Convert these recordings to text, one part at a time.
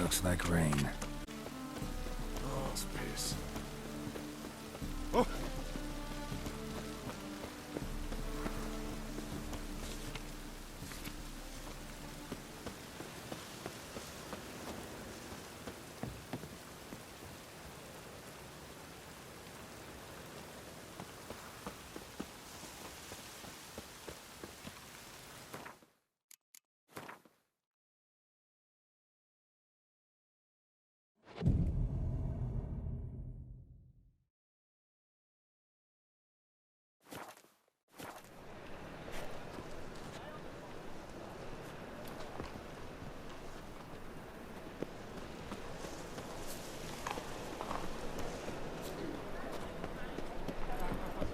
Looks like rain. Oh, space. Oh!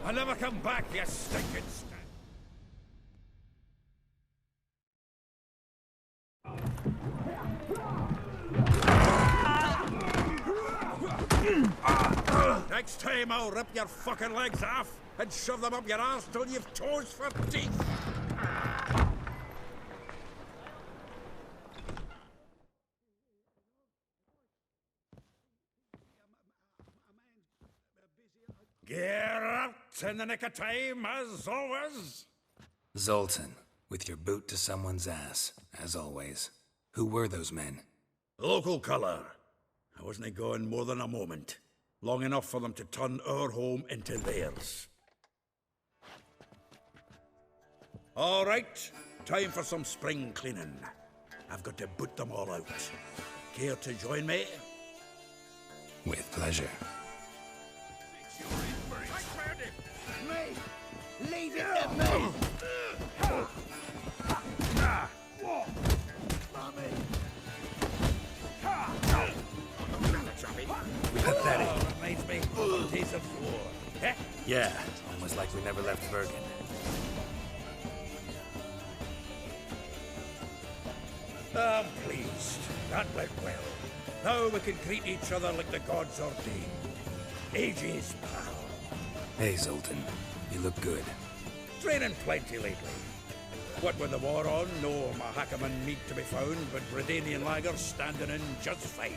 I'll never come back, you stinking Next time I'll rip your fucking legs off and shove them up your arse till you've toes for teeth. Get out in the nick of time, as always. Zoltan, with your boot to someone's ass, as always. Who were those men? Local colour. I wasn't gone more than a moment. Long enough for them to turn our home into theirs. All right, time for some spring cleaning. I've got to boot them all out. Care to join me? With pleasure. Me! Leave it to me! Pathetic. Reminds me of the days of war. Yeah, almost like we never left Bergen. I'm pleased. That went well. Now we can greet each other like the gods ordained. Ages, pal. Hey, Zoltan. You look good. Training plenty lately. What with the war on, no Mahakaman meat to be found, but Bredanian lagers standing in just fine.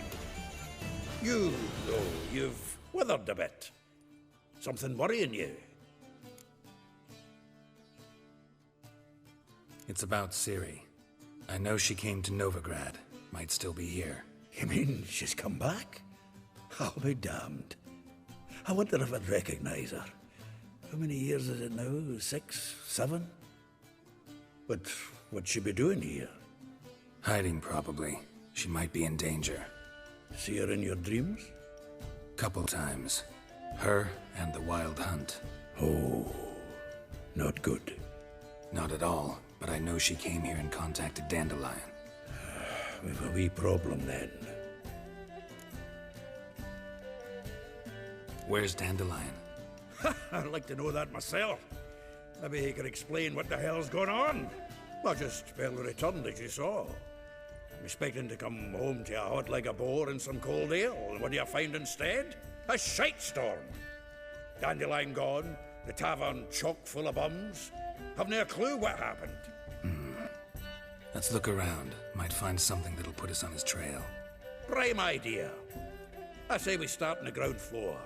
You, though, you've withered a bit. Something worrying you? It's about Ciri. I know she came to Novigrad. Might still be here. You mean she's come back? I'll be damned. I wonder if I'd recognize her. How many years is it now? 6, 7? But what'd she be doing here? Hiding, probably. She might be in danger. See her in your dreams? Couple times. Her and the Wild Hunt. Oh, not good. Not at all, but I know she came here and contacted Dandelion. We've a wee problem then. Where's Dandelion? I'd like to know that myself. Maybe he could explain what the hell's going on. Well, just barely returned, as you saw. I'm expecting to come home to a hot like a boar and some cold ale, and what do you find instead? A shitestorm. Dandelion gone, the tavern chock full of bums. Haven't a clue what happened. Let's look around. Might find something that'll put us on his trail. Prime idea. I say we start on the ground floor.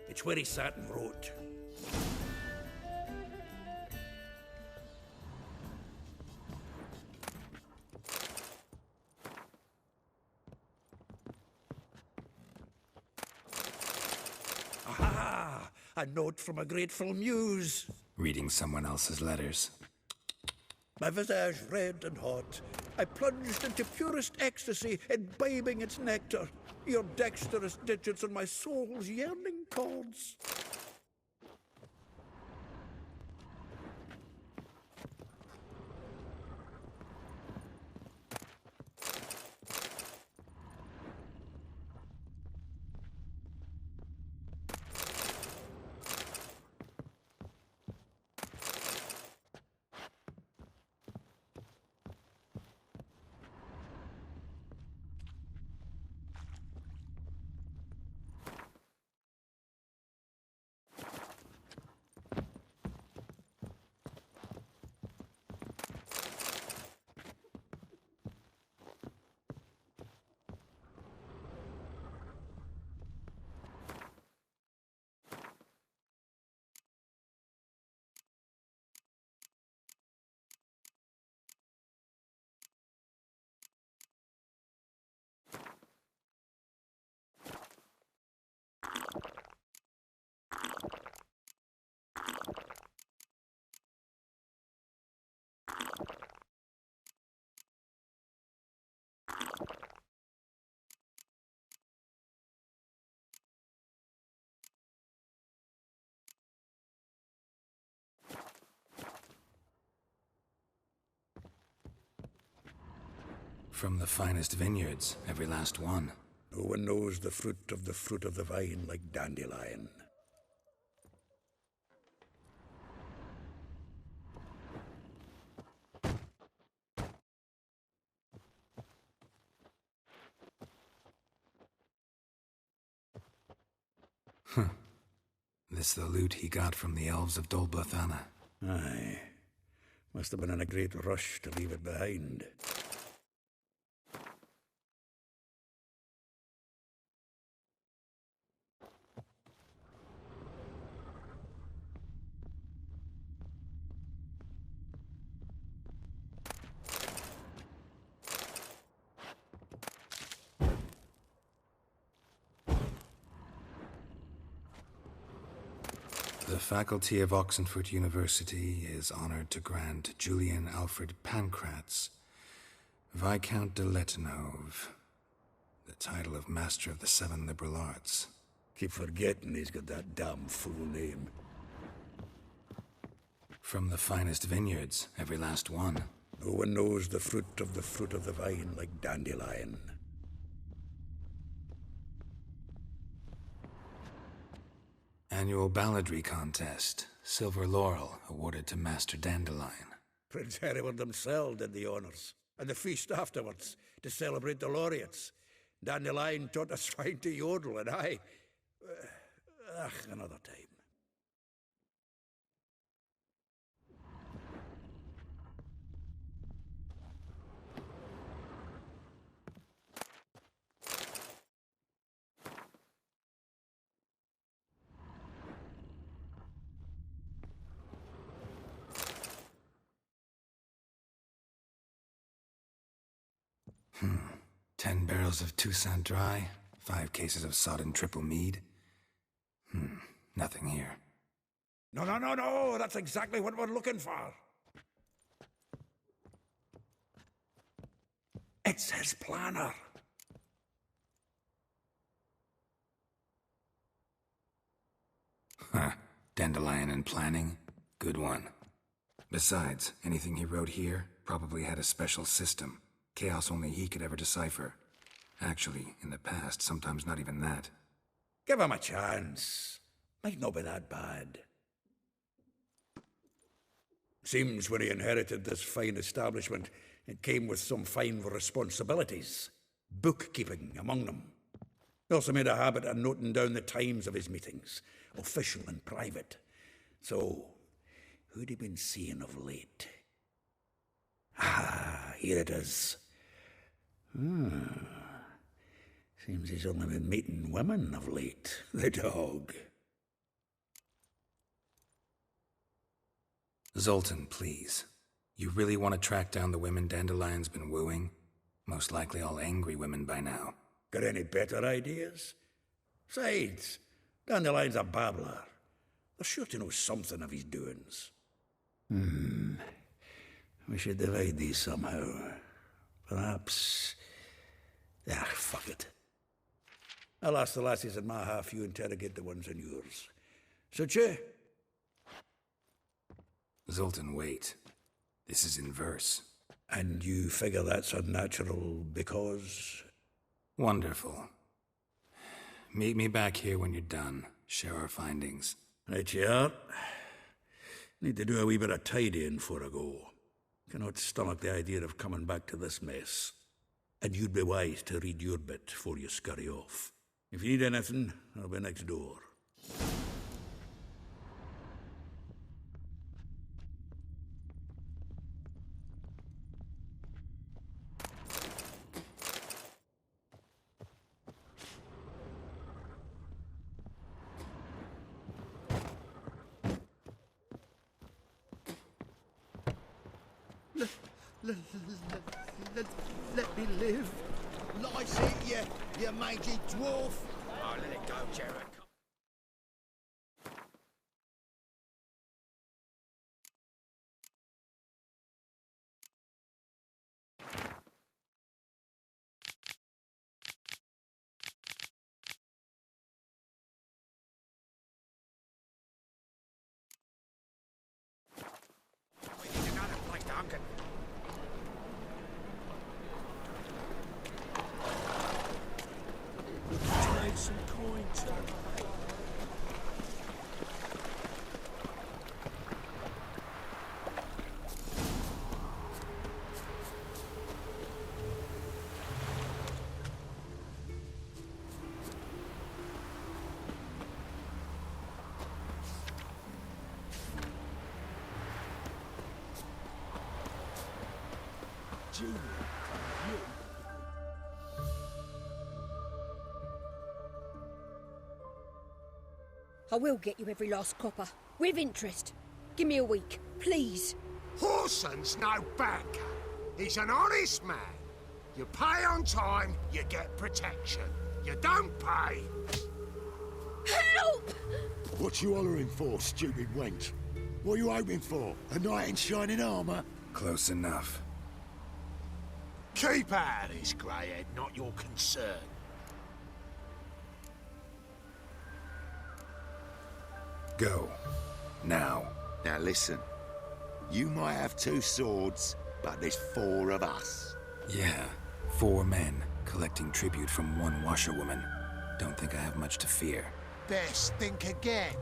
It's where he sat and wrote. Aha! A note from a grateful muse. Reading someone else's letters. My visage red and hot, I plunged into purest ecstasy, imbibing its nectar. Your dexterous digits on my soul's yearning chords. From the finest vineyards, every last one. No one knows the fruit of the vine like dandelion. This the loot he got from the elves of Dol Blathanna. Aye. Must have been in a great rush to leave it behind. The faculty of Oxenford University is honored to grant Julian Alfred Pancratz, Viscount de Letenhove, the title of Master of the Seven Liberal Arts. Keep forgetting he's got that damn full name. From the finest vineyards, every last one. No one knows the fruit of the vine like dandelion. Annual balladry contest. Silver laurel awarded to Master Dandelion. Prince Hereward himself did the honours, and the feast afterwards, to celebrate the laureates. Dandelion taught us fine to yodel, and I... another time. 10 barrels of Toussaint Dry, 5 cases of sodden triple mead. Nothing here. No, that's exactly what we're looking for. It's his planner. Dandelion and planning? Good one. Besides, anything he wrote here probably had a special system. Chaos only he could ever decipher. Actually, in the past, sometimes not even that. Give him a chance. Might not be that bad. Seems when he inherited this fine establishment, it came with some fine responsibilities. Bookkeeping among them. He also made a habit of noting down the times of his meetings, official and private. So, who'd he been seeing of late? Here it is. Seems he's only been meeting women of late, the dog. Zoltan, please. You really want to track down the women Dandelion's been wooing? Most likely all angry women by now. Got any better ideas? Besides, Dandelion's a babbler. They're sure to know something of his doings. We should divide these somehow. Perhaps... fuck it. I'll ask the lassies in my half, you interrogate the ones in yours. Suit you? Zoltan, wait. This is in verse. And you figure that's unnatural because... Wonderful. Meet me back here when you're done. Share our findings. Right you are. Need to do a wee bit of tidying before I go. Cannot stomach the idea of coming back to this mess. And you'd be wise to read your bit before you scurry off. If you need anything, I'll be next door. Let me live. Lice it, you mangy dwarf. Oh, let it go, Jared. We need another place to hunker. Genius. I will get you every last copper, with interest. Give me a week, please. Horson's no banker. He's an honest man. You pay on time, you get protection. You don't pay. Help! What you hollering for, stupid wench? What are you hoping for? A knight in shining armour? Close enough. Keep out of this, greyhead, not your concern. Go. Now. Now listen. You might have 2 swords, but there's 4 of us. Yeah. 4 men, collecting tribute from 1 washerwoman. Don't think I have much to fear. Best think again.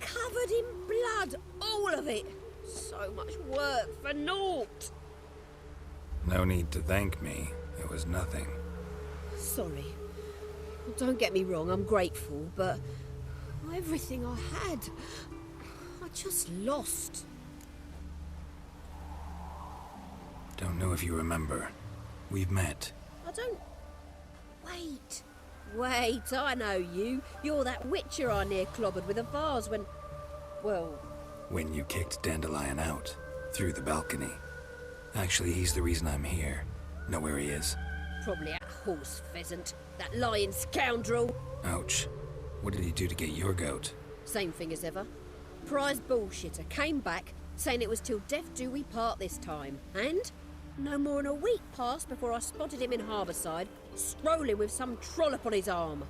Covered in blood, all of it. So much work for naught. No need to thank me. It was nothing. Sorry. Well, don't get me wrong, I'm grateful, but everything I had, I just lost. Don't know if you remember. We've met. I don't... Wait, I know you. You're that witcher I near clobbered with a vase when... Well... When you kicked Dandelion out. Through the balcony. Actually, he's the reason I'm here. Know where he is? Probably that horse pheasant. That lying scoundrel. Ouch. What did he do to get your goat? Same thing as ever. Prize bullshitter came back, saying it was till death do we part this time. And no more than a week passed before I spotted him in Harbourside, strolling with some trollop on his arm.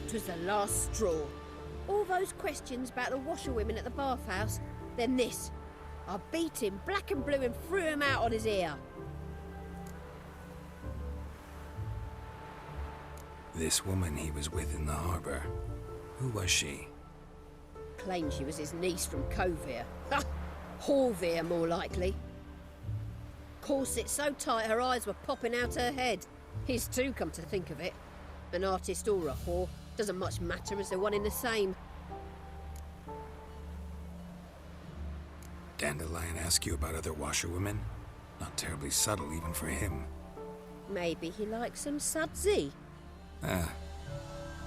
'Twas the last straw. All those questions about the washerwomen at the bathhouse, then this. I beat him black and blue and threw him out on his ear. This woman he was with in the harbour. Who was she? Claimed she was his niece from Covere. Ha! Horvere, more likely. Corset so tight her eyes were popping out her head. His too, come to think of it. An artist or a whore. Doesn't much matter as they're one in the same. Dandelion ask you about other washerwomen? Not terribly subtle even for him. Maybe he likes some sudsy.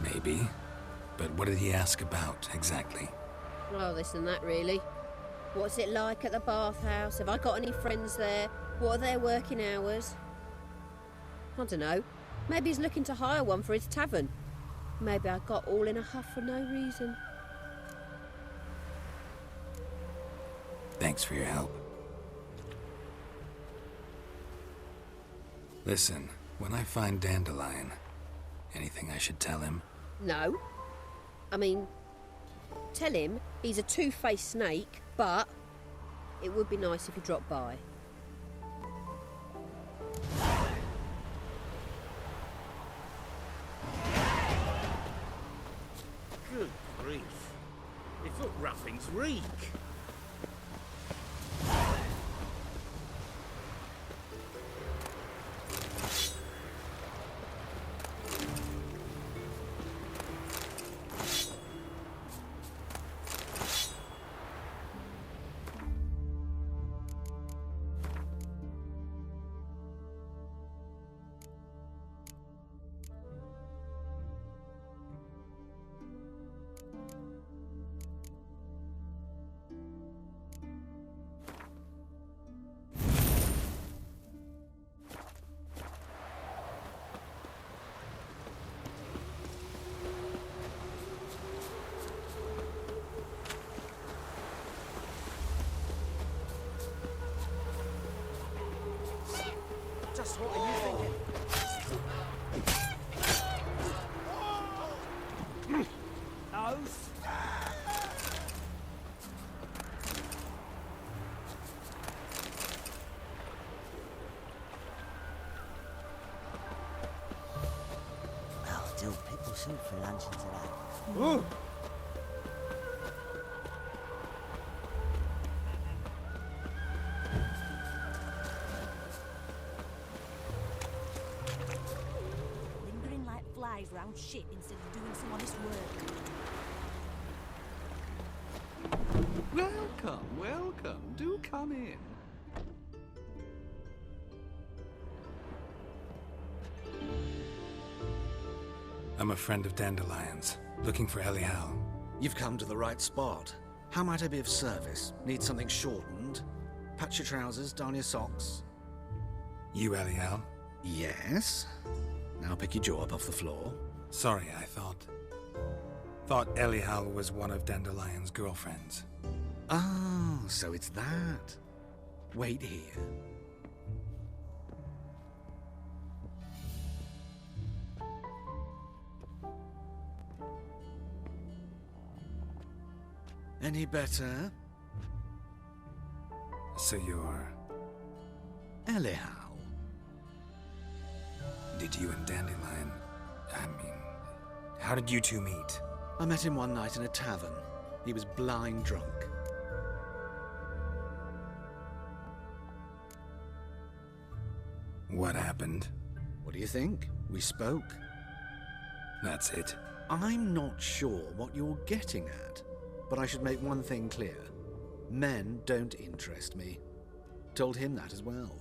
Maybe. But what did he ask about, exactly? Oh, this and that, really. What's it like at the bathhouse? Have I got any friends there? What are their working hours? I don't know. Maybe he's looking to hire one for his tavern. Maybe I got all in a huff for no reason. Thanks for your help. Listen, when I find Dandelion, anything I should tell him? No. I mean, tell him he's a two-faced snake, but it would be nice if he dropped by. Good grief. They foot roughings reek. Rotas, what are you thinking? Nose? Well, do people shoot for lunch today? Ooh. Lingering like flies round shit instead of doing some honest work. Welcome, welcome. Do come in. I'm a friend of Dandelion's, looking for Ellie Hal. You've come to the right spot. How might I be of service? Need something shortened? Patch your trousers, darn your socks. You Ellie Hal? Yes. Now pick your jaw up off the floor. Sorry, I thought Ellie Hal was one of Dandelion's girlfriends. Oh, so it's that. Wait here. Any better? So you're... Ellie Hal. Did you and Dandelion... how did you two meet? I met him one night in a tavern. He was blind drunk. What happened? What do you think? We spoke. That's it. I'm not sure what you're getting at, but I should make one thing clear. Men don't interest me. Told him that as well.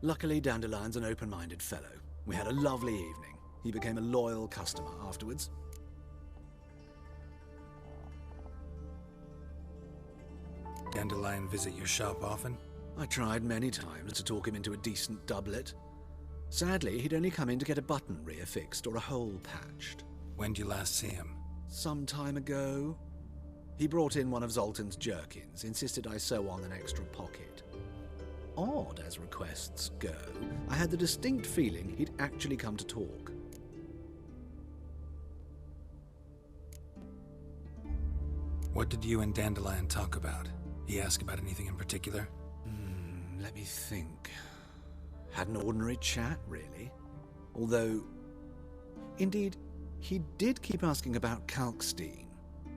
Luckily, Dandelion's an open-minded fellow. We had a lovely evening. He became a loyal customer afterwards. Dandelion visit your shop often? I tried many times to talk him into a decent doublet. Sadly, he'd only come in to get a button reaffixed or a hole patched. When'd you last see him? Some time ago. He brought in one of Zoltan's jerkins, insisted I sew on an extra pocket. Odd as requests go, I had the distinct feeling he'd actually come to talk. What did you and Dandelion talk about? He asked about anything in particular? Let me think. Had an ordinary chat, really. Although, indeed, he did keep asking about Kalkstein.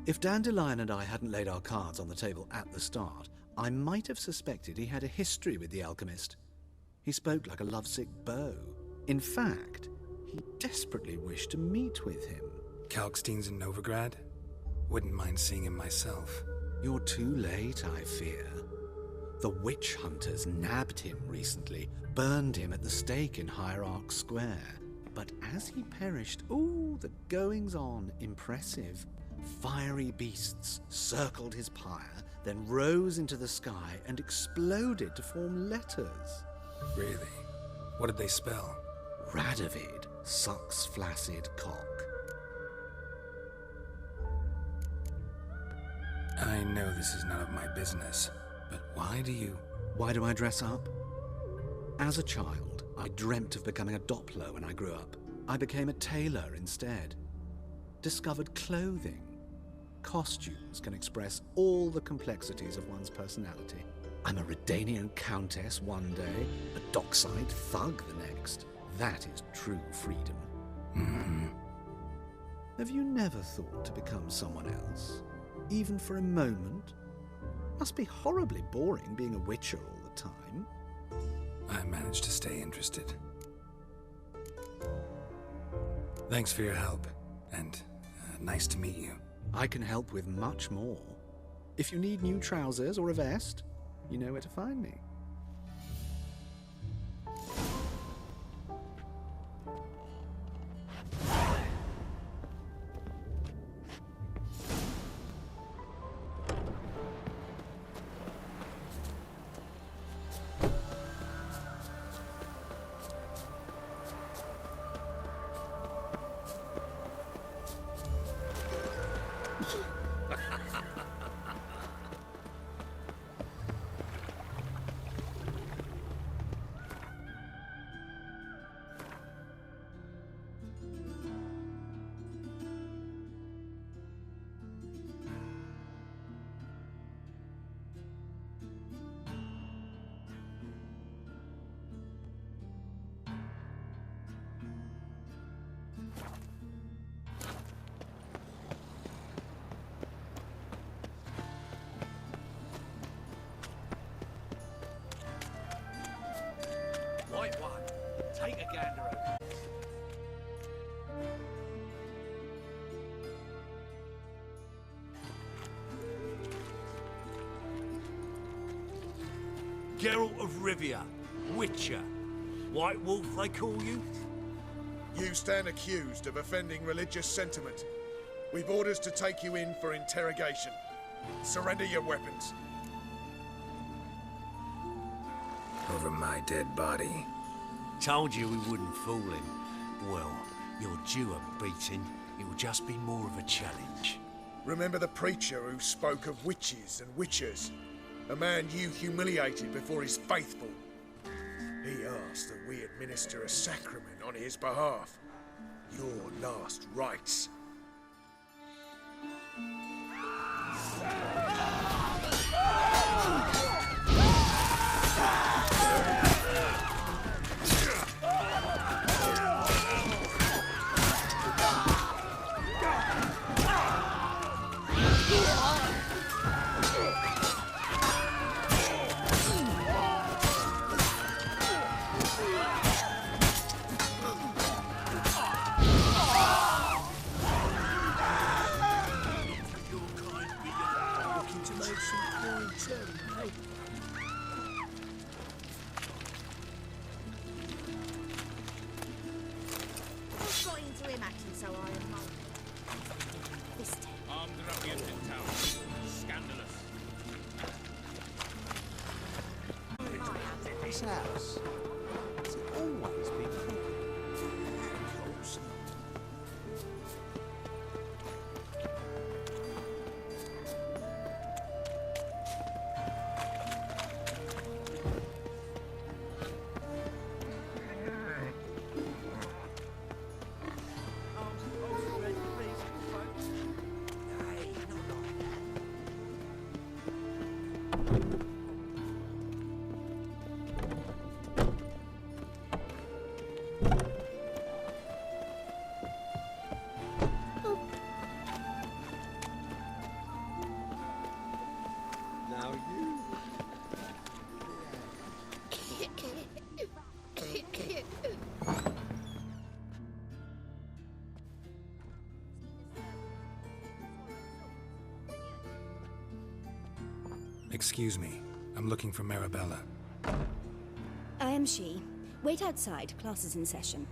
If Dandelion and I hadn't laid our cards on the table at the start, I might have suspected he had a history with the alchemist. He spoke like a lovesick beau. In fact, he desperately wished to meet with him. Kalkstein's in Novigrad? Wouldn't mind seeing him myself. You're too late, I fear. The witch hunters nabbed him recently, burned him at the stake in Hierarch Square. But as he perished, the goings-on impressive. Fiery beasts circled his pyre, then rose into the sky and exploded to form letters. Really? What did they spell? Radovid sucks flaccid cock. I know this is none of my business, but why do I dress up? As a child, I dreamt of becoming a Doppler when I grew up. I became a tailor instead. Discovered clothing. Costumes can express all the complexities of one's personality. I'm a Redanian countess one day, a dockside thug the next. That is true freedom. Mm-hmm. Have you never thought to become someone else? Even for a moment? Must be horribly boring being a witcher all the time. I managed to stay interested. Thanks for your help, and nice to meet you. I can help with much more. If you need new trousers or a vest, you know where to find me. Take a gander over. Geralt of Rivia, Witcher. White Wolf, they call you? You stand accused of offending religious sentiment. We've orders to take you in for interrogation. Surrender your weapons. Over my dead body. Told you we wouldn't fool him. Well, you're due a beating. It will just be more of a challenge. Remember the preacher who spoke of witches and witchers? A man you humiliated before his faithful. He asked that we administer a sacrament on his behalf. Your last rites. This house, has it always been cooking? Of course not. Excuse me. I'm looking for Marabella. I am she. Wait outside. Class is in session.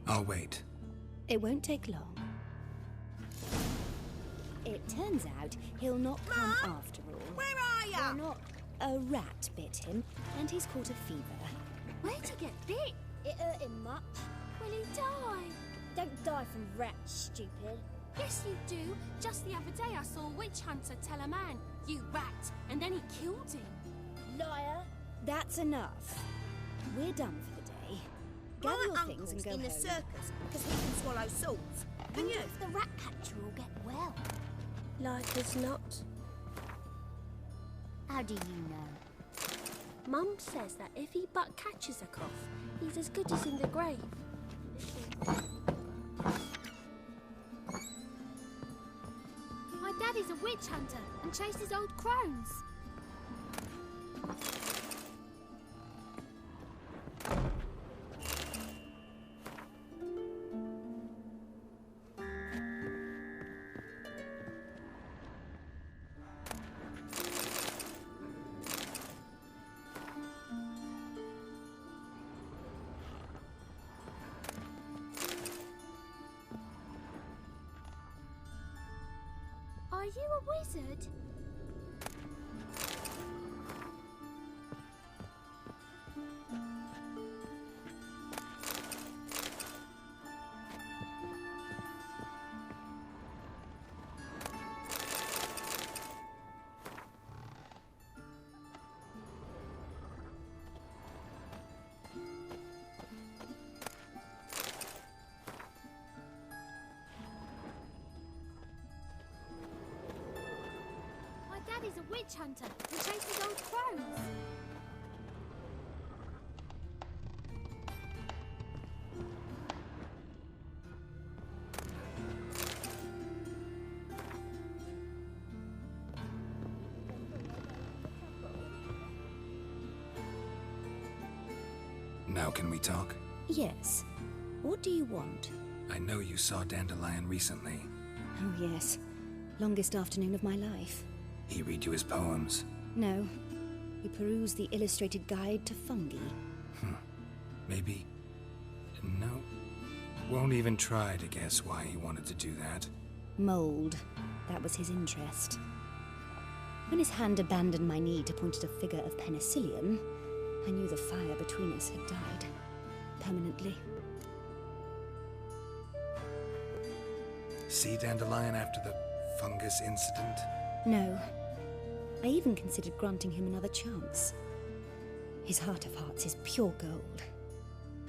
I'll wait. It won't take long. It turns out he'll not come after all. Where are ya? Why not? A rat bit him, and he's caught a fever. Where'd he get bit? It hurt him much. Will he die? Don't die from rats, stupid. Yes, you do. Just the other day I saw a witch hunter tell a man, "You rat," and then he killed him. Liar. That's enough. We're done for the day. Gather My your uncle's things and go in home. the circus because he can swallow swords. And you? If the rat catcher will get well. Like as not. How do you know? Mum says that if he but catches a cough, he's as good as in the grave. My daddy's a witch hunter and chases old crones. Are you a wizard? Daddy's a witch hunter and chases old crones. Now can we talk? Yes. What do you want? I know you saw Dandelion recently. Oh, yes. Longest afternoon of my life. He read you his poems? No. We perused the illustrated guide to fungi. Maybe... No. Won't even try to guess why he wanted to do that. Mold. That was his interest. When his hand abandoned my knee to point at a figure of penicillium, I knew the fire between us had died. Permanently. See Dandelion after the fungus incident? No. I even considered granting him another chance. His heart of hearts is pure gold.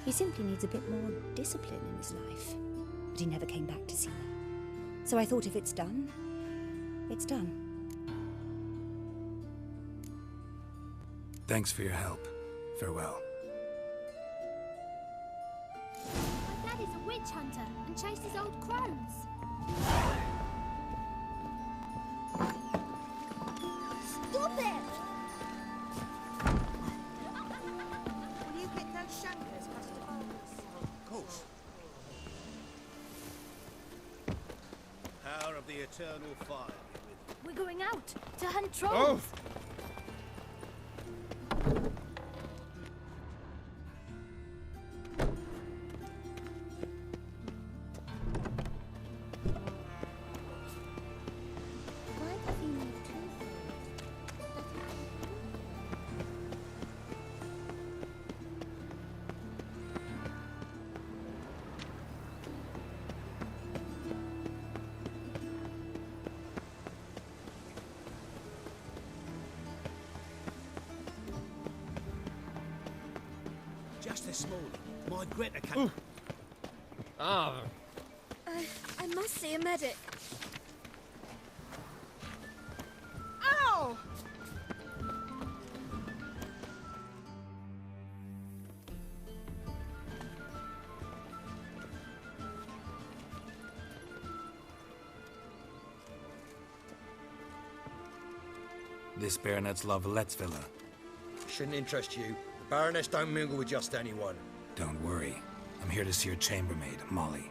He simply needs a bit more discipline in his life. But he never came back to see me. So I thought if it's done, it's done. Thanks for your help. Farewell. My dad is a witch hunter and chases old crones. Stop it! Will you get those shankers, Master Marcus? Of course. Power of the eternal fire be with you. We're going out to hunt trolls. Just this morning, my Greta came... I must see a medic. Ow! This Baronet's La Vallette's villa. Shouldn't interest you. The Baroness don't mingle with just anyone. Don't worry. I'm here to see your chambermaid, Molly.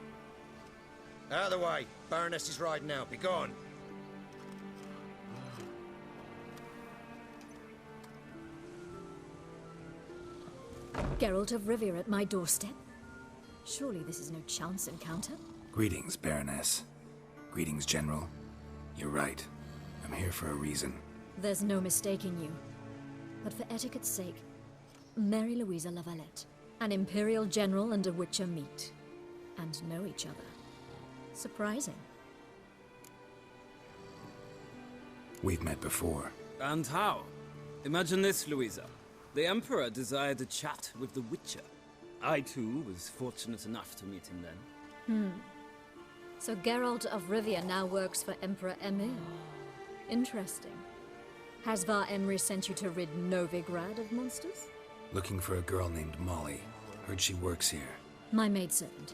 Out of the way. Baroness is riding out. Be gone. Geralt of Rivia at my doorstep? Surely this is no chance encounter? Greetings, Baroness. Greetings, General. You're right. I'm here for a reason. There's no mistaking you. But for etiquette's sake, Mary Louisa La Valette, an Imperial General and a Witcher meet, and know each other. Surprising. We've met before. And how? Imagine this, Louisa. The Emperor desired a chat with the Witcher. I, too, was fortunate enough to meet him then. So Geralt of Rivia now works for Emperor Emil. Interesting. Has Var Emry sent you to rid Novigrad of monsters? Looking for a girl named Molly. Heard she works here. My maidservant.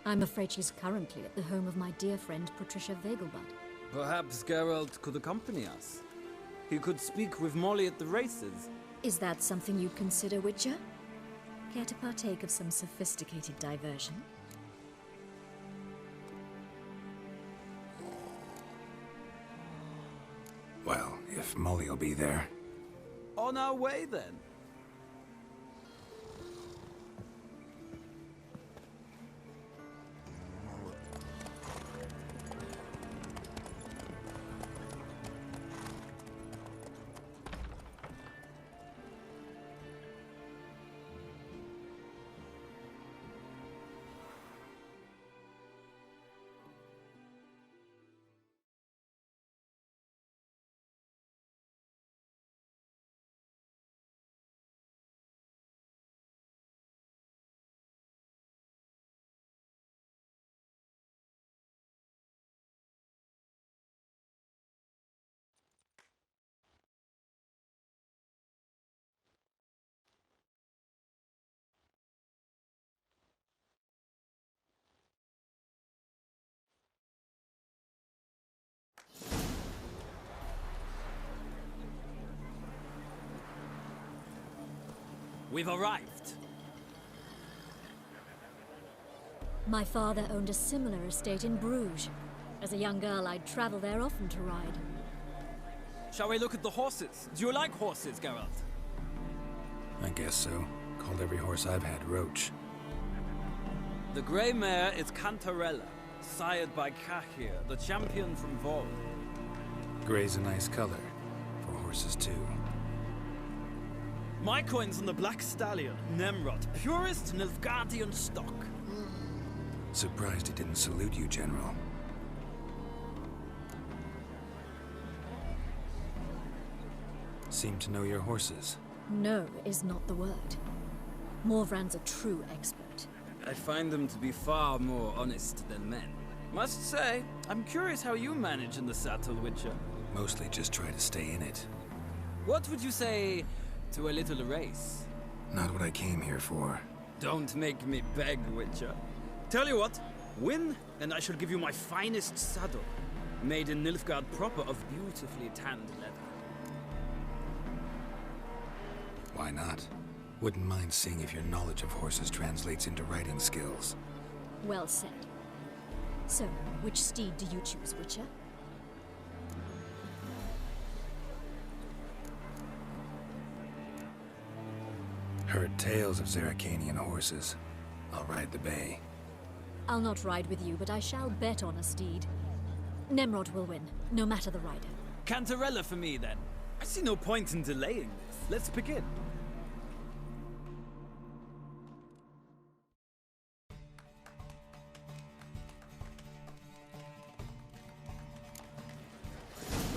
I'm afraid she's currently at the home of my dear friend Patricia Vegelbud. Perhaps Geralt could accompany us. He could speak with Molly at the races. Is that something you'd consider, Witcher? Care to partake of some sophisticated diversion? Well, if Molly'll be there. On our way, then. We've arrived. My father owned a similar estate in Bruges. As a young girl, I'd travel there often to ride. Shall we look at the horses? Do you like horses, Geralt? I guess so. Called every horse I've had Roach. The grey mare is Cantarella, sired by Cahir, the champion from Vol. Grey's a nice color. For horses, too. My coin's on the Black Stallion, Nemrod, purest Nilfgaardian stock. Surprised he didn't salute you, General. Seem to know your horses. No is not the word. Morvran's a true expert. I find them to be far more honest than men. Must say, I'm curious how you manage in the saddle, Witcher. Mostly just try to stay in it. What would you say to a little race? Not what I came here for. Don't make me beg, Witcher. Tell you what, win, and I shall give you my finest saddle. Made in Nilfgaard proper of beautifully tanned leather. Why not? Wouldn't mind seeing if your knowledge of horses translates into riding skills. Well said. So, which steed do you choose, Witcher? Heard tales of Zeracanian horses. I'll ride the bay. I'll not ride with you, but I shall bet on a steed. Nemrod will win, no matter the rider. Cantarella for me, then. I see no point in delaying this. Let's begin.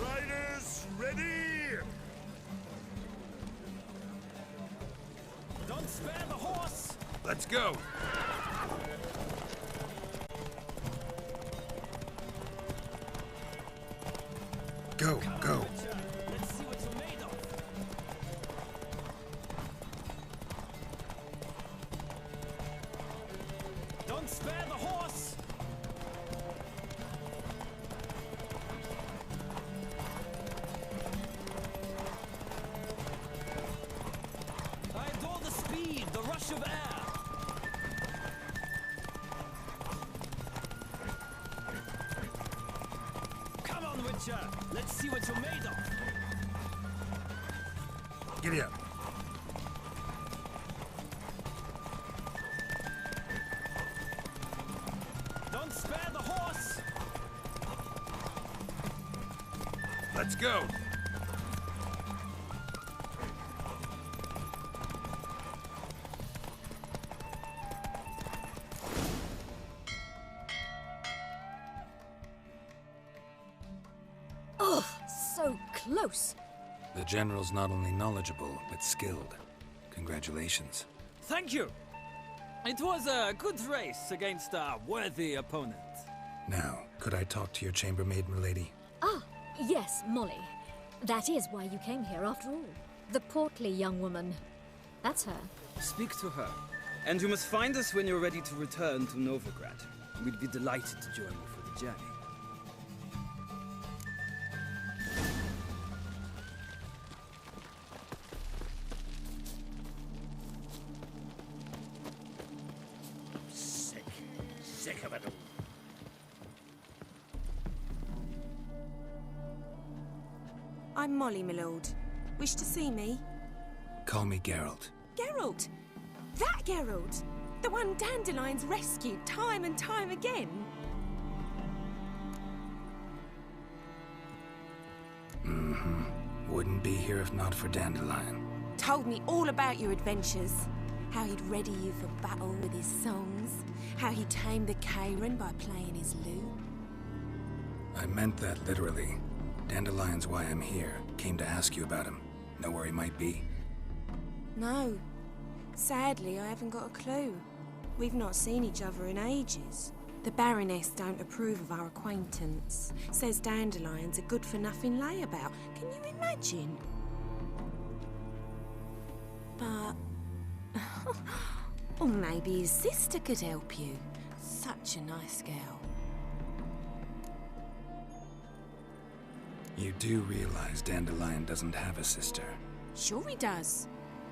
Riders, ready! Don't spare the horse! Let's go! Go, go. Let's see what you're made of. Don't spare the horse! I adore the speed, the rush of air. Come on, Witcher. Let's see what you're made of. Giddy up. Don't spare the horse! Let's go. Ugh, so close. The General's not only knowledgeable, but skilled. Congratulations. Thank you. It was a good race against a worthy opponent. Now, could I talk to your chambermaid, milady? Ah, yes, Molly. That is why you came here after all. The portly young woman. That's her. Speak to her. And you must find us when you're ready to return to Novigrad. We'd be delighted to join you for the journey. Sick of it all. I'm Molly, my lord. Wish to see me? Call me Geralt. Geralt! That Geralt! The one Dandelion's rescued time and time again! Mm-hmm. Wouldn't be here if not for Dandelion. Told me all about your adventures. How he'd ready you for battle with his songs. How he tamed the Kairan by playing his lute. I meant that literally. Dandelion's why I'm here. Came to ask you about him. Know where he might be? No. Sadly, I haven't got a clue. We've not seen each other in ages. The Baroness don't approve of our acquaintance. Says Dandelion's a good-for-nothing layabout. Can you imagine? But... or maybe his sister could help you. Such a nice girl. You do realize Dandelion doesn't have a sister. Sure he does.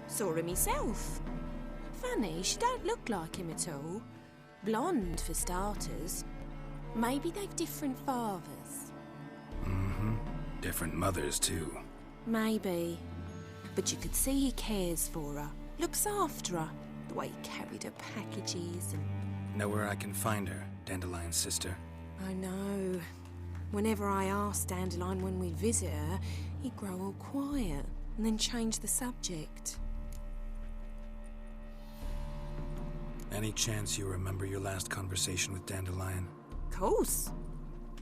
Saw him himself. Funny, she don't look like him at all. Blonde, for starters. Maybe they've different fathers. Mm-hmm. Different mothers, too. Maybe. But you could see he cares for her. Looks after her. The way he carried her packages and... Know where I can find her, Dandelion's sister? I know. Whenever I asked Dandelion when we'd visit her, he'd grow all quiet and then change the subject. Any chance you remember your last conversation with Dandelion? Course.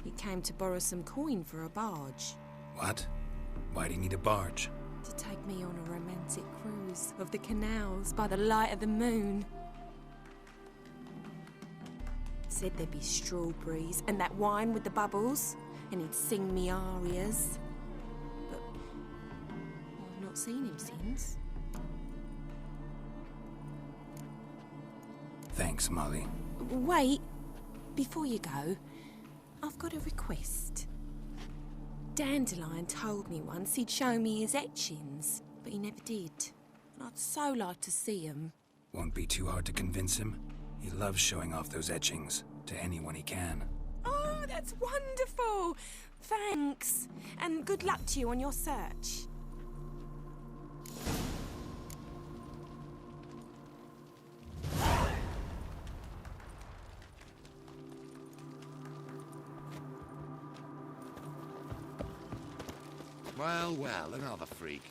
He came to borrow some coin for a barge. What? Why do you need a barge? To take me on a romantic cruise of the canals by the light of the moon. Said there'd be strawberries and that wine with the bubbles, and he'd sing me arias. But I've not seen him since. Thanks, Molly. Wait, before you go, I've got a request. Dandelion told me once he'd show me his etchings, but he never did. And I'd so like to see them. Won't be too hard to convince him. He loves showing off those etchings to anyone he can. Oh, that's wonderful! Thanks, and good luck to you on your search. Well, well, another freak.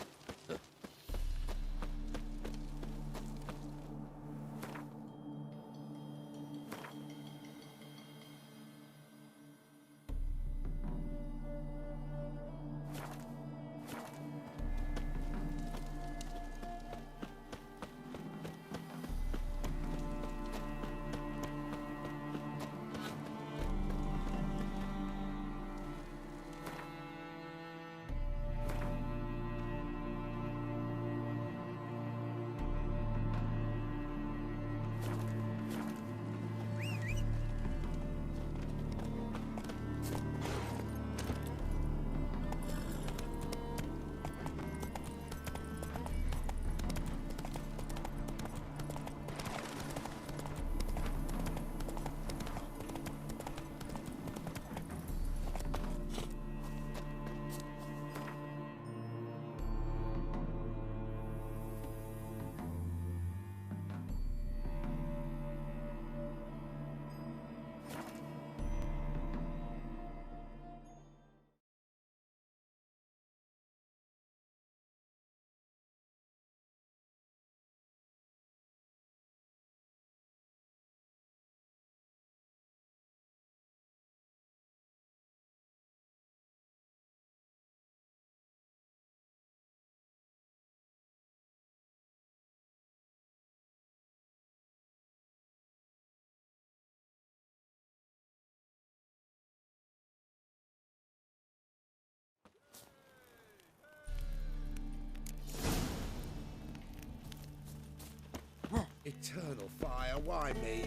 Eternal fire, why me?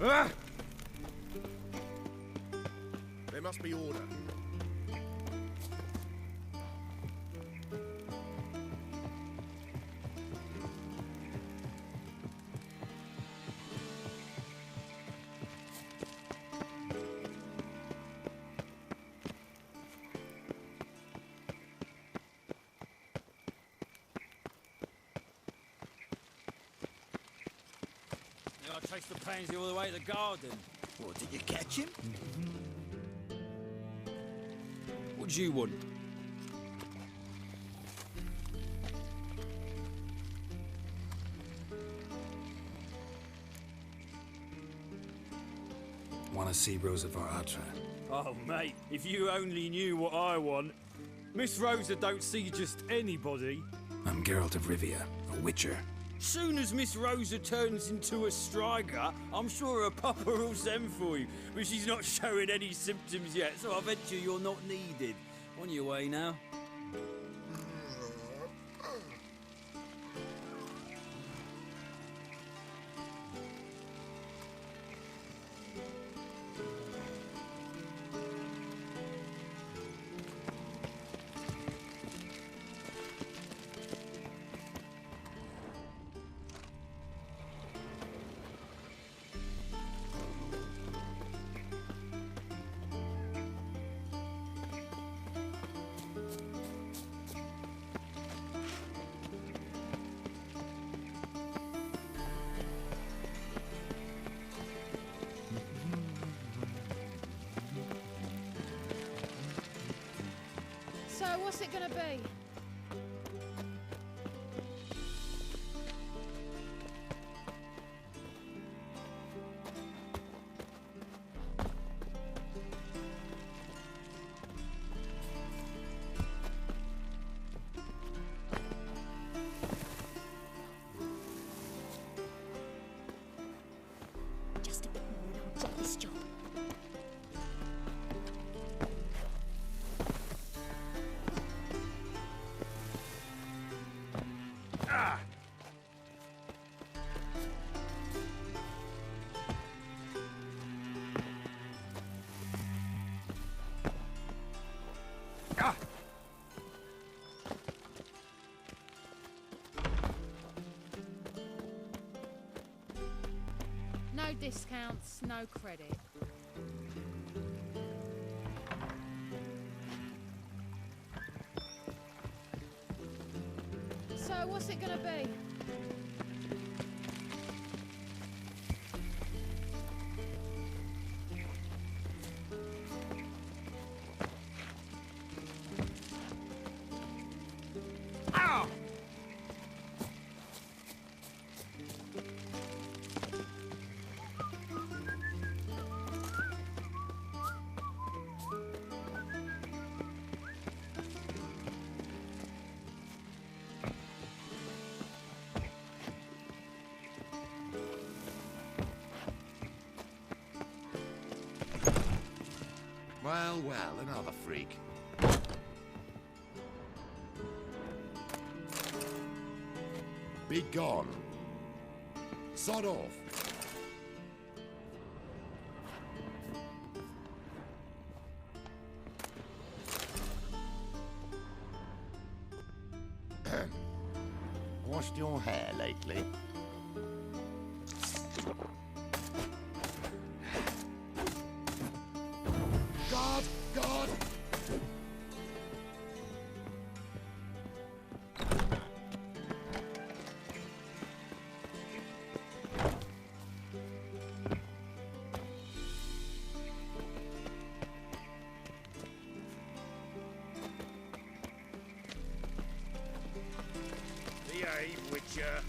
Ah! There must be order. I traced the pansy all the way to the garden. What, did you catch him? What do you want? Want to see Rosa Varatra? Oh, mate, if you only knew what I want. Miss Rosa don't see just anybody. I'm Geralt of Rivia, a witcher. Soon as Miss Rosa turns into a striker, I'm sure her papa will send for you. But she's not showing any symptoms yet, so I venture you're not needed. On your way now. So, what's it gonna be? Just a bit more and I'll drop this job. No discounts, no credit. So, what's it gonna be? Ow! Well, well, another freak. Be gone. Sod off. Washed your hair lately? God! God! Behave, Witcher.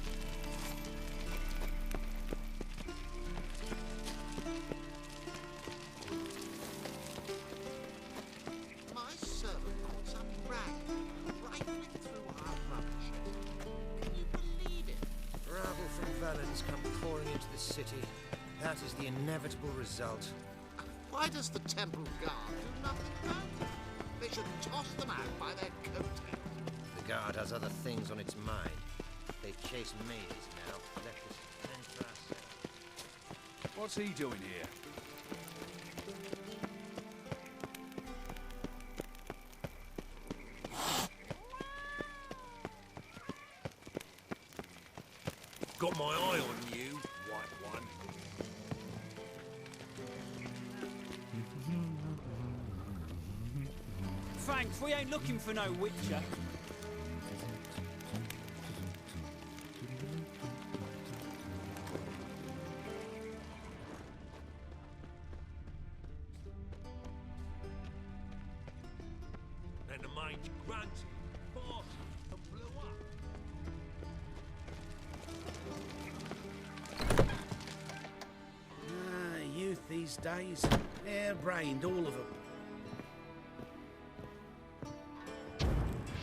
My servant caught some rag rifling through our rubbish. Can you believe it? Rabble from Valens come pouring into the city. That is the inevitable result. Why does the temple guard do nothing about it? They should toss them out by their coattails. The guard has other things on its mind. They chase maidens now. Let us fend for ourselves. What's he doing here? Got my eye on you, white one. Thanks, we ain't looking for no Witcher. And the mage grunted, fought, and blew up. Youth these days. Hair-brained, all of them.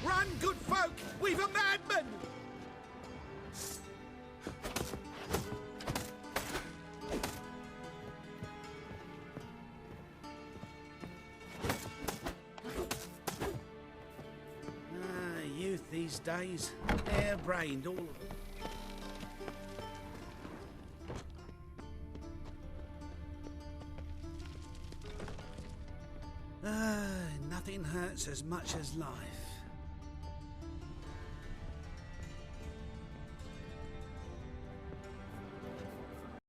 Run, good folk! We've a madman! these days. Hair-brained, all of them. Nothing hurts as much as life.